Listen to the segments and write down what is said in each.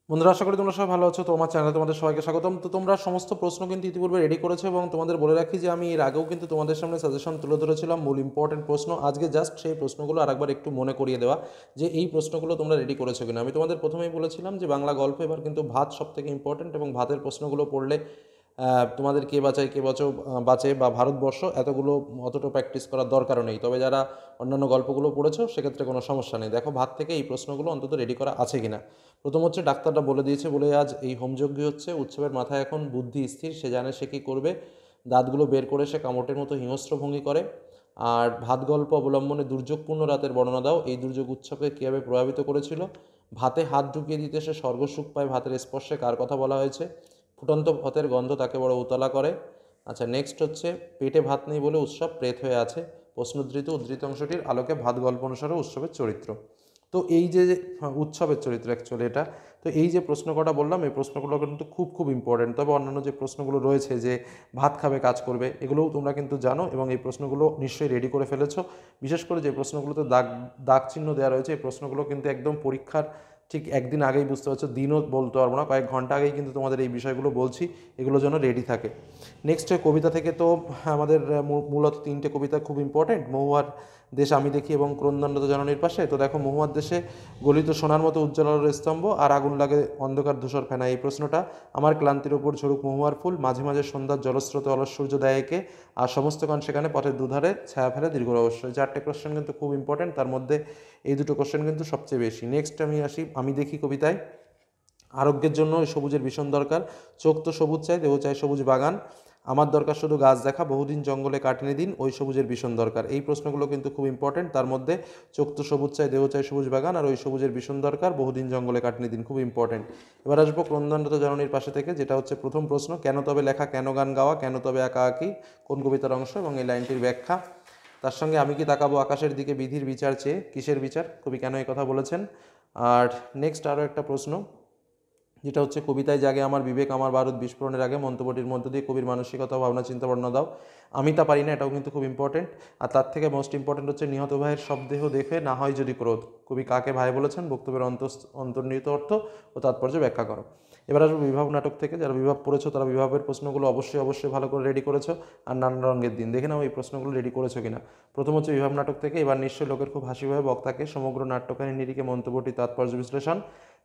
বন্ধুরা, আশা করি তোমরা সবাই ভালো আছো। তো আমার চ্যানেলে তোমাদের সবাইকে স্বাগতম। তো তোমরা সমস্ত প্রশ্ন কিন্তু ইতিপূর্বে রেডি করেছো এবং তোমাদের বলে রাখি যে আমি এর আগেও কিন্তু তোমাদের সামনে সাজেশন তুলে ধরেছিলাম মূল ইম্পর্টেন্ট প্রশ্ন। আজকে জাস্ট সেই প্রশ্নগুলো আরেকবার একটু মনে করিয়ে দেওয়া যে এই প্রশ্নগুলো তোমরা রেডি করেছো কিনা। আমি তোমাদের প্রথমেই বলেছিলাম যে বাংলা গল্প এবার কিন্তু ভাত সব থেকে ইম্পর্টেন্ট এবং ভাতের প্রশ্নগুলো পড়লে তোমাদের কে বাঁচায় কে বাঁচে বা ভারতবর্ষ এতগুলো অতটা প্র্যাকটিস করার দরকারও নেই। তবে যারা অন্যান্য গল্পগুলো পড়েছো সেক্ষেত্রে কোনো সমস্যা নেই। দেখো ভাত থেকে এই প্রশ্নগুলো অন্তত রেডি করা আছে কিনা। প্রথম হচ্ছে, ডাক্তাররা বলে দিয়েছে বলে আজ এই হোমযজ্ঞ হচ্ছে, উৎসবের মাথায় এখন বুদ্ধি স্থির, সে জানে সে কী করবে। দাঁতগুলো বের করে সে কামটের মতো হিংস্র ভঙ্গি করে। আর ভাত গল্প অবলম্বনে দুর্যোগপূর্ণ রাতের বর্ণনা দাও, এই দুর্যোগ উৎসবকে কীভাবে প্রভাবিত করেছিল। ভাতে হাত ঢুকিয়ে দিতে সে স্বর্গসুখ পায়, ভাতের স্পর্শে কার কথা বলা হয়েছে। ফুটন্ত ভাতের গন্ধ তাকে বড় উতলা করে। আচ্ছা, নেক্সট হচ্ছে, পেটে ভাত নেই বলে উৎসব প্রেত হয়ে আছে, প্রশ্নোদ্ধৃত উদ্ধৃত অংশটির আলোকে ভাত গল্প অনুসারে উৎসবের চরিত্র। তো এই যে উৎসবের চরিত্র অ্যাকচুয়ালি এটা। তো এই যে প্রশ্ন কটা বললাম, এই প্রশ্নগুলো কিন্তু খুব খুব ইম্পর্টেন্ট। তবে অন্যান্য যে প্রশ্নগুলো রয়েছে যে ভাত খাবে কাজ করবে, এগুলোও তোমরা কিন্তু জানো এবং এই প্রশ্নগুলো নিশ্চয়ই রেডি করে ফেলেছো। বিশেষ করে যে প্রশ্নগুলোতে দাগ দাগ চিহ্ন দেওয়া রয়েছে, এই প্রশ্নগুলো কিন্তু একদম পরীক্ষার ঠিক একদিন আগেই বুঝতে পারছো, দিনও বলতে পারবো না, কয়েক ঘন্টা আগেই কিন্তু তোমাদের এই বিষয়গুলো বলছি, এগুলো যেন রেডি থাকে। নেক্সট কবিতা থেকে তো আমাদের মূলত তিনটে কবিতা খুব ইম্পর্টেন্ট, মহুয়ার দেশ আমি দেখি এবং ক্রন্দনরত জননীর পাশে। তো দেখো, মহুয়ার দেশে গলিত সোনার মতো উজ্জ্বল আলোর স্তম্ভ আর আগুন লাগে অন্ধকার ধূসর ফেনা, এই প্রশ্নটা। আমার ক্লান্তির ওপর ঝরুক মহুয়ার ফুল, মাঝে মাঝে সন্ধ্যার জলস্রোতে অলস সূর্য দেয় একে, আর সমস্ত গান সেখানে পথের দুধারে ছায়া ফেলে দীর্ঘ রহস্য। চারটে কোশ্চেন কিন্তু খুব ইম্পর্টেন্ট, তার মধ্যে এই দুটো কোশ্চেন কিন্তু সবচেয়ে বেশি। নেক্সট আমি আসি আমি দেখি কবিতায়। আরোগ্যের জন্য ওই সবুজের ভীষণ দরকার, চোখ তো সবুজ চাই, দেহ চাই সবুজ বাগান, আমার দরকার শুধু গাছ দেখা, বহুদিন জঙ্গলে কাটেনি দিন, ওই সবুজের ভীষণ দরকার। এই প্রশ্নগুলো কিন্তু খুব ইম্পর্টেন্ট, তার মধ্যে চোখ তো সবুজ চাই, দেহ চাই সবুজ বাগান, আর ওই সবুজের ভীষণ দরকার, বহুদিন জঙ্গলে কাটেনি দিন, খুব ইম্পর্টেন্ট। এবার আসবো ক্রন্দনরত জননীর পাশে থেকে, যেটা হচ্ছে প্রথম প্রশ্ন, কেন তবে লেখা, কেন গান গাওয়া, কেন তবে একা আঁকি, কোন কবিতার অংশ এবং এই লাইনটির ব্যাখ্যা। তার সঙ্গে আমি কি তাকাবো আকাশের দিকে বিধির বিচার চেয়ে, কিসের বিচার, কবি কেন এই কথা বলেছেন। আর নেক্সট আরও একটা প্রশ্ন, যেটা হচ্ছে, কবিতায় জাগে আমার বিবেক আমার বারুদ বিস্ফোরণের আগে, মন্তব্যটির মধ্য দিয়ে কবির মানসিকতা ভাবনা চিন্তা বর্ণনা দাও। আমি তা পারি না, এটাও কিন্তু খুব ইম্পর্টেন্ট। আর তার থেকে মোস্ট ইম্পর্টেন্ট হচ্ছে, নিহত ভাইয়ের শবদেহ দেখে না হয় যদি ক্রোধ, কবি কাকে ভাই বলেছেন, বক্তব্যের অন্তর্নিহিত অর্থ ও তাৎপর্য ব্যাখ্যা করো। এবার আসবো বিভাব নাটক থেকে, যারা বিভাব পড়েছো তারা বিভাবের প্রশ্নগুলো অবশ্যই অবশ্যই ভালো করে রেডি করেছো। আর নানা রঙের দিন দেখে নাও এই প্রশ্নগুলো রেডি করেছো কিনা। প্রথম হচ্ছে বিভাব নাটক থেকে, এবার নিশ্চয়ই লোকের খুব হাসি হয়, বক্তাকে সমগ্র নাট্যকাহিনী নিরিখে মন্তব্যটি তাৎপর্য বিশ্লেষণ।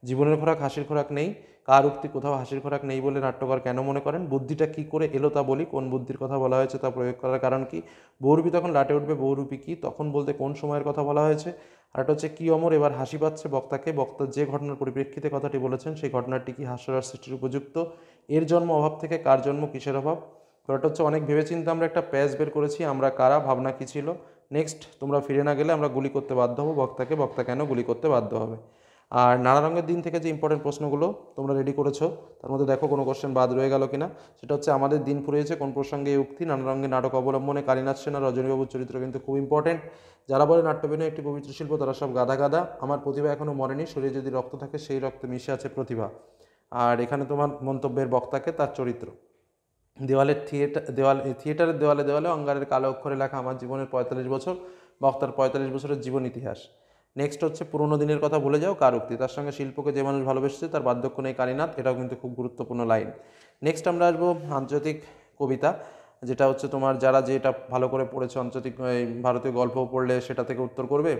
জীবনের খোরাক হাসির খোরাক নেই, কার উক্তি কোথাও হাসির খোরাক নেই বলে নাট্যকার কেন মনে করেন, বুদ্ধিটা কী করে এলো তা বলি, কোন বুদ্ধির কথা বলা হয়েছে তা প্রয়োগ করার কারণ কি, বহুরূপী তখন লাটে উঠবে বহুরূপী কি, তখন বলতে কোন সময়ের কথা বলা হয়েছে। আর একটা হচ্ছে, কি অমর এবার হাসি পাচ্ছে বক্তাকে, বক্তা যে ঘটনার পরিপ্রেক্ষিতে কথাটি বলেছেন সেই ঘটনাটি কি হাস্যরস সৃষ্টির উপযুক্ত, এর জন্ম অভাব থেকে, কার জন্ম কিসের অভাব। পরেরটা হচ্ছে, অনেক ভেবেচিন্তে আমরা একটা প্যাচ বের করেছি, আমরা কারা, ভাবনা কী ছিল। নেক্সট, তোমরা ফিরে না গেলে আমরা গুলি করতে বাধ্য হব বক্তাকে, বক্তা কেন গুলি করতে বাধ্য হবে। আর নানা রঙের দিন থেকে যে ইম্পর্টেন্ট প্রশ্নগুলো তোমরা রেডি করেছো, তার মধ্যে দেখো কোনো কোশ্চেন বাদ রয়ে গেল কিনা। সেটা হচ্ছে, আমাদের দিন ফুরিয়েছে কোন প্রসঙ্গে এই উক্তি, নানা রঙের নাটক অবলম্বনে কালীনাথ সেন আর রজনীবাবুর চরিত্র কিন্তু খুব ইম্পর্টেন্ট। যারা বলে নাট্যবিনয় একটি পবিত্র শিল্প তারা সব গাধা গাধা, আমার প্রতিভা এখনও মরেনি, শরীরে যদি রক্ত থাকে সেই রক্তে মিশে আছে প্রতিভা। আর এখানে তোমার মন্তব্যের বক্তাকে তার চরিত্র। থিয়েটারের দেওয়ালে দেওয়ালে অঙ্গারের কালো অক্ষরে লেখা আমার জীবনের 45 বছর, বক্তার 45 বছরের জীবন ইতিহাস। নেক্সট হচ্ছে, পুরোনো দিনের কথা ভুলে যাও, কার উক্তি, তার সঙ্গে শিল্পকে যে মানুষ ভালোবেসেছে তার বার্ধক্য নেই কালীনাথ, এটাও কিন্তু খুব গুরুত্বপূর্ণ লাইন। নেক্সট আমরা আসবো আন্তর্জাতিক কবিতা, যেটা হচ্ছে তোমার যারা যেটা ভালো করে পড়েছে আন্তর্জাতিক ভারতীয় গল্প পড়লে সেটা থেকে উত্তর করবে,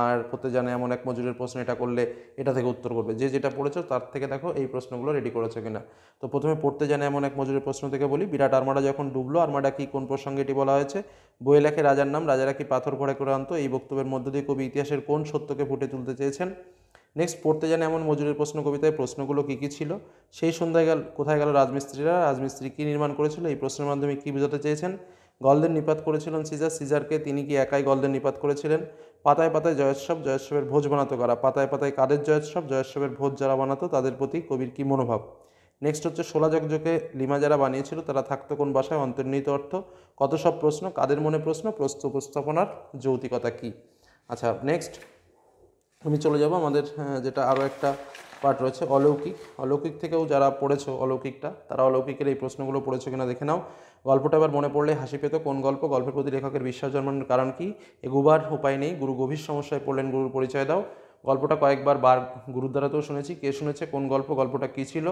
আর পড়তে জানে এমন এক মজুরের প্রশ্ন এটা করলে এটা থেকে উত্তর করবে। যে যেটা পড়েছো তার থেকে দেখো এই প্রশ্নগুলো রেডি করেছো কিনা। তো প্রথমে পড়তে জানে এমন এক মজুরের প্রশ্ন থেকে বলি, বিরাট আর্মাডা যখন ডুবলো, আর্মাডা কি কোন প্রসঙ্গে এটি বলা হয়েছে, বইয়ে লেখে রাজার নাম, রাজারা কি পাথর ভরে করে আনতো, এই বক্তব্যের মধ্য দিয়ে কবি ইতিহাসের কোন সত্যকে ফুটে তুলতে চেয়েছেন। নেক্সট, পড়তে জানে এমন মজুরের প্রশ্ন কবিতায় প্রশ্নগুলো কী কী ছিল, সেই সন্ধ্যায় কোথায় গেল রাজমিস্ত্রিরা, রাজমিস্ত্রি কী নির্মাণ করেছিল, এই প্রশ্নের মাধ্যমে কী বোঝাতে চেয়েছেন। গলদের নিপাত করেছিলেন সিজার, সিজারকে তিনি কি একাই গলদের নিপাত করেছিলেন। পাতায় পাতায় জয়োৎসব, জয়োৎসবের ভোজ বানাতো কারা, পাতায় পাতায় কাদের জয়োৎসব, জয়োৎসবের ভোজ যারা বানাতো তাদের প্রতি কবির কী মনোভাব। নেক্সট হচ্ছে, শোলা জকজকে লিমা যারা বানিয়েছিল তারা থাকতো কোন বাসায়, অন্তর্নিহিত অর্থ, কত সব প্রশ্ন, কাদের মনে প্রশ্ন, উপস্থাপনার যৌতিকতা কী। আচ্ছা, নেক্সট আমি চলে যাব আমাদের যেটা আরও একটা পার্ট রয়েছে, অলৌকিক। অলৌকিক থেকেও যারা পড়েছো অলৌকিকটা, তারা অলৌকিকের এই প্রশ্নগুলো পড়েছো কিনা দেখে নাও। গল্পটা এবার মনে পড়লে হাসি পেত, কোন গল্প, গল্পের প্রতি লেখকের বিশ্বাস জন্মানোর কারণ কি, এগুবার উপায় নেই, গুরু গভীর সমস্যায় পড়লেন, গুরুর পরিচয় দাও, গল্পটা কয়েকবার গুরুদ্বারাতেও শুনেছি। কে শুনেছে, কোন গল্প, গল্পটা কী ছিল?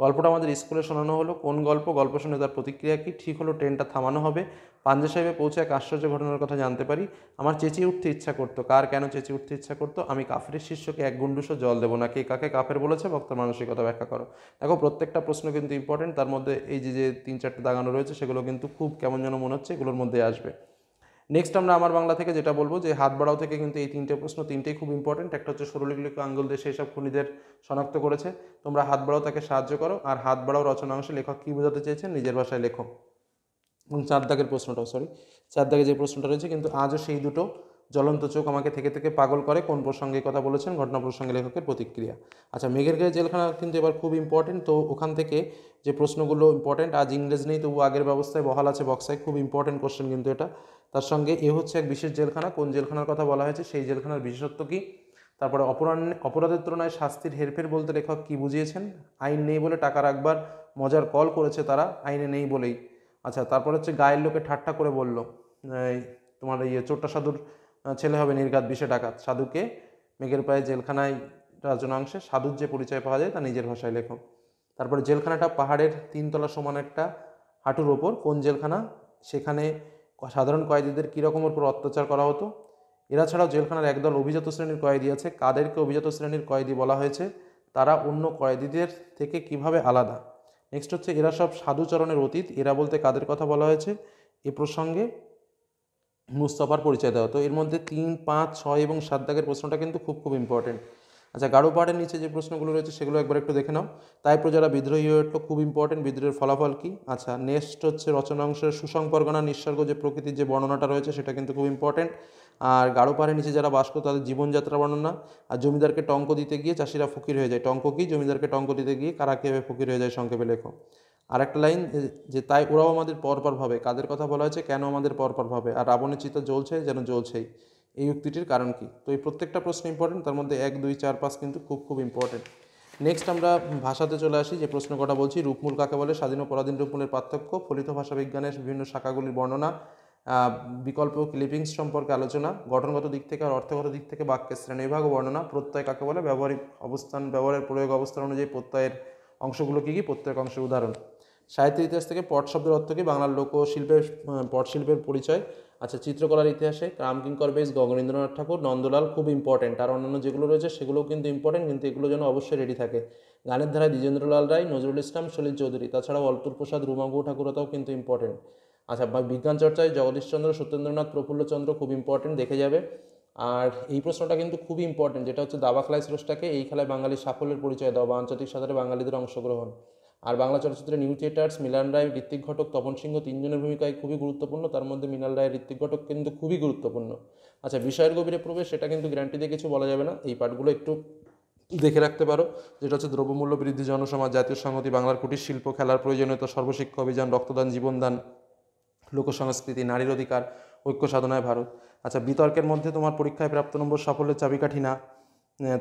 গল্পটা আমাদের স্কুলে শোনানো হলো। কোন গল্প, গল্প শুনে তার প্রতিক্রিয়া কী? ঠিক হলো, ট্রেনটা থামানো হবে। পাঞ্জা সাহেবে পৌঁছে এক আশ্চর্য ঘটনার কথা জানতে পারি। আমার চেঁচিয়ে উঠতে ইচ্ছা করতো। কার কেন চেঁচিয়ে উঠতে ইচ্ছা করতো? আমি কাফেরের শিষ্যকে এক গুন্ডুসও জল দেবো না। কে কাকে কাফের বলেছে? বক্তার মানসিকতা ব্যাখ্যা করো। দেখো, প্রত্যেকটা প্রশ্ন কিন্তু ইম্পর্টেন্ট। তার মধ্যে এই যে 3-4টে দাগানো রয়েছে সেগুলো কিন্তু খুব কেমন যেন মনে হচ্ছে এগুলোর মধ্যে আসবে। নেক্সট আমরা আমার বাংলা থেকে যেটা বলবো যে হাত বাড়াও থেকে কিন্তু এই 3টে প্রশ্ন, 3টেই খুব ইম্পর্টেন্ট। একটা হচ্ছে সরলীকৃত আঙ্গুল দিয়ে সেই সব খুনিদের শনাক্ত করেছে। তোমরা হাত বাড়াও তাকে সাহায্য করো। আর হাত বাড়াও রচনাংশে লেখক কী বোঝাতে চেয়েছেন? নিজের ভাষায় লেখো। এবং 4 দাগের প্রশ্নটাও, 4 দাগে যে প্রশ্নটা রয়েছে, কিন্তু আজও সেই দুটো জ্বলন্ত চোখ আমাকে থেকে থেকে পাগল করে। কোন প্রসঙ্গে কথা বলেছেন? ঘটনা প্রসঙ্গে লেখকের প্রতিক্রিয়া। আচ্ছা, মেঘের গায়ে জেলখানা কিন্তু এবার খুব ইম্পর্টেন্ট। তো ওখান থেকে যে প্রশ্নগুলো ইম্পর্টেন্ট, আজ ইংরেজ নেই তবু আগের ব্যবস্থায় বহাল আছে বক্সায়, খুব ইম্পর্টেন্ট কোশ্চেন কিন্তু এটা। তার সঙ্গে এ হচ্ছে এক বিশেষ জেলখানা, কোন জেলখানার কথা বলা হয়েছে, সেই জেলখানার বিশেষত্ব কী? তারপরে অপরাধের তুলনায় শাস্তির হেরফের বলতে লেখক কী বুঝিয়েছেন? আইন নেই বলে টাকা রাখবার মজার কল করেছে তারা, আইনে নেই বলেই। আচ্ছা, তারপর হচ্ছে গায়ের লোকে ঠাট্টা করে বলল, তোমার চোরটা সাধুর ছেলে হবে নির্ঘাত 20 ডাকাত। সাধুকে? মেঘের পায়ে জেলখানায় রচনাংশে সাধুর যে পরিচয় পাওয়া যায় তা নিজের ভাষায় লেখো। তারপরে জেলখানাটা পাহাড়ের 3 তলা সমান একটা হাঁটুর ওপর। কোন জেলখানা? সেখানে সাধারণ কয়েদিদের কীরকমের উপর অত্যাচার করা হতো? এরা ছাড়াও জেলখানার একদল অভিজাত শ্রেণীর কয়েদি আছে। কাদেরকে অভিজাত শ্রেণীর কয়েদি বলা হয়েছে? তারা অন্য কয়েদিদের থেকে কিভাবে আলাদা? নেক্সট হচ্ছে এরা সব সাধুচরণের অতীত। এরা বলতে কাদের কথা বলা হয়েছে? এ প্রসঙ্গে মুস্তফার পরিচয় দেওয়া। তো এর মধ্যে 3, 5, 6 এবং 7 দাগের প্রশ্নটা কিন্তু খুব খুব ইম্পর্টেন্ট। আচ্ছা, গাঢ় পাহাড়ের নিচে যে প্রশ্নগুলো রয়েছে সেগুলো একবার একটু দেখে নাও। তাই প্রজারা বিদ্রোহী হয়ে উঠল, খুব ইম্পর্টেন্ট। বিদ্রোহের ফলাফল কী? আচ্ছা, নেক্সট হচ্ছে রচনাংশের সুসংপর্গনা নিঃসর্গ যে প্রকৃতির যে বর্ণনাটা রয়েছে সেটা কিন্তু খুব ইম্পর্টেন্ট। আর গাঢ় পাহাড়ের নিচে যারা বাস করতো তাদের জীবনযাত্রা বর্ণনা। আর জমিদারকে টঙ্ক দিতে গিয়ে চাষিরা ফকির হয়ে যায়। টঙ্ক কি? জমিদারকে টঙ্ক দিতে গিয়ে কারা কীভাবে ফকির হয়ে যায় সংক্ষেপে লেখো। আর একটা লাইন যে তাই ওরাও আমাদের পরপর ভাবে, কাদের কথা বলা হয়েছে? কেন আমাদের পরপর ভাবে? আর রাবণের চিতা জ্বলছে যেন জ্বলছেই, এই উক্তিটির কারণ কি? তো এই প্রত্যেকটা প্রশ্ন ইম্পর্টেন্ট। তার মধ্যে 1, 2, 4, 5 কিন্তু খুব খুব ইম্পর্টেন্ট। নেক্সট আমরা ভাষাতে চলে আসি। যে প্রশ্ন কটা বলছি, রূপমূল কাকে বলে? স্বাধীন ও পরাধীন রূপমূলের পার্থক্য, ফলিত ভাষা বিজ্ঞানের বিভিন্ন শাখাগুলির বর্ণনা, বিকল্প ক্লিপিংস সম্পর্কে আলোচনা, গঠনগত দিক থেকে আর অর্থগত দিক থেকে বাক্যের শ্রেণীবিভাগ ও বর্ণনা, প্রত্যয় কাকে বলে? ব্যবহারিক অবস্থান, ব্যবহারের প্রয়োগ অবস্থান অনুযায়ী প্রত্যয়ের অংশগুলো কী কী? প্রত্যেক অংশের উদাহরণ। সাহিত্যের ইতিহাস থেকে পট শব্দের অর্থ কী? বাংলার লোকশিল্পের পটশিল্পের পরিচয়। আচ্ছা, চিত্রকলার ইতিহাসে রামকিঙ্কর বেশ, গগনেন্দ্রনাথ ঠাকুর, নন্দলাল খুব ইম্পর্টেন্ট। আর অন্যান্য যেগুলো রয়েছে সেগুলোও কিন্তু ইম্পর্টেন্ট, কিন্তু এগুলো যেন অবশ্যই রেডি থাকে। গানের ধারায় দ্বিজেন্দ্রলাল রায়, নজরুল ইসলাম, সলিল চৌধুরী, তাছাড়াও অতুল প্রসাদ, রুমাগু ঠাকুরতাও কিন্তু ইম্পর্টেন্ট। আচ্ছা, বিজ্ঞান চর্চায় জগদীশচন্দ্র, সত্যেন্দ্রনাথ, প্রফুল্লচন্দ্র খুব ইম্পর্টেন্ট, দেখে যাবে। আর এই প্রশ্নটা কিন্তু খুবই ইম্পর্টেন্ট, যেটা হচ্ছে দাবা খেলায় স্রষ্টাকে, এই খেলায় বাঙালির সাফল্যের পরিচয় দাও বা আন্তর্জাতিক সাঁতারে বাঙালিদের অংশগ্রহণ। আর বাংলা চলচ্চিত্রে নিউ থিয়েটার্স, মিলান রায়, ঋত্বিক ঘটক, তপন সিংহ 3 জনের ভূমিকায় খুবই গুরুত্বপূর্ণ। তার মধ্যে মৃণাল রায়, ঋত্বিক ঘটক কিন্তু খুবই গুরুত্বপূর্ণ। আচ্ছা, বিষয়ের গভীরে প্রবেশ, সেটা কিন্তু গ্যারান্টি দিয়ে কিছু বলা যাবে না। এই পার্টগুলো একটু দেখে রাখতে পারো, যেটা হচ্ছে দ্রব্যমূল্য বৃদ্ধি, জনসমাজ, জাতীয় সংহতি, বাংলার কুটির শিল্প, খেলার প্রয়োজনীয়তা, সর্বশিক্ষা অভিযান, রক্তদান, জীবনদান, লোকসংস্কৃতি, নারীর অধিকার, ঐক্য সাধনায় ভারত। আচ্ছা, বিতর্কের মধ্যে তোমার পরীক্ষায় প্রাপ্ত নম্বর সাফল্যের চাবিকাঠি না।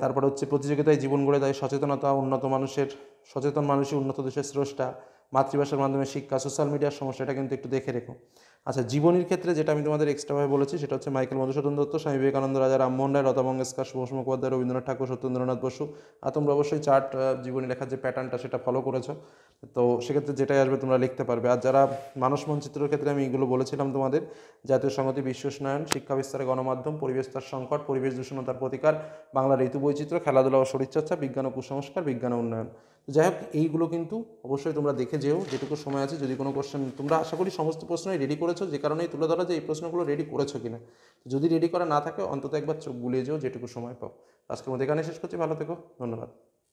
তারপরে হচ্ছে প্রতিযোগিতায় জীবন গড়ে দেয় সচেতনতা, সচেতন মানুষই উন্নত দেশের স্রষ্টা, মাতৃভাষার মাধ্যমে শিক্ষা, সোশ্যাল মিডিয়ার সমস্যা, এটা কিন্তু একটু দেখে রেখো। আচ্ছা, জীবনীর ক্ষেত্রে যেটা আমি তোমাদের এক্সট্রাভাবে বলেছি সেটা হচ্ছে মাইকেল মধুসূদন দত্ত, স্বামী বিবেকানন্দ, রাজা রামমোহন রায়, লতা মঙ্গেশকর, সুভাষ মুখোপাধ্যায়, রবীন্দ্রনাথ ঠাকুর, সত্যেন্দ্রনাথ বসু। আর তোমরা অবশ্যই চার্ট জীবনী লেখার যে প্যাটার্নটা সেটা ফলো করেছো, তো সেক্ষেত্রে যেটাই আসবে তোমরা লিখতে পারবে। আর যারা মানস মানচিত্রের ক্ষেত্রে আমি এগুলো বলেছিলাম তোমাদের, জাতীয় সংহতি, বিশ্ব উষ্ণায়ন, শিক্ষা বিস্তারে গণমাধ্যম, পরিবেশ তার সংকট, পরিবেশ দূষণতার প্রতিকার, বাংলার ঋতু বৈচিত্র্য, খেলাধুলা ও শরীরচর্চা, বিজ্ঞান ও কুসংস্কার, বিজ্ঞান ও উন্নয়ন। তো যাই হোক, এইগুলো কিন্তু অবশ্যই তোমরা দেখে যেও যেটুকু সময় আছে। যদি কোনো কোশ্চেন, তোমরা আশা করি সমস্ত প্রশ্নই রেডি করেছো, যে কারণেই তুলে ধরা যে এই প্রশ্নগুলো রেডি করেছো কিনা। যদি রেডি করা না থাকে অন্তত একবার চোখ বুলিয়ে যেও যেটুকু সময় পাও। আজকের মধ্যে এখানে শেষ করছি। ভালো থেকো, ধন্যবাদ।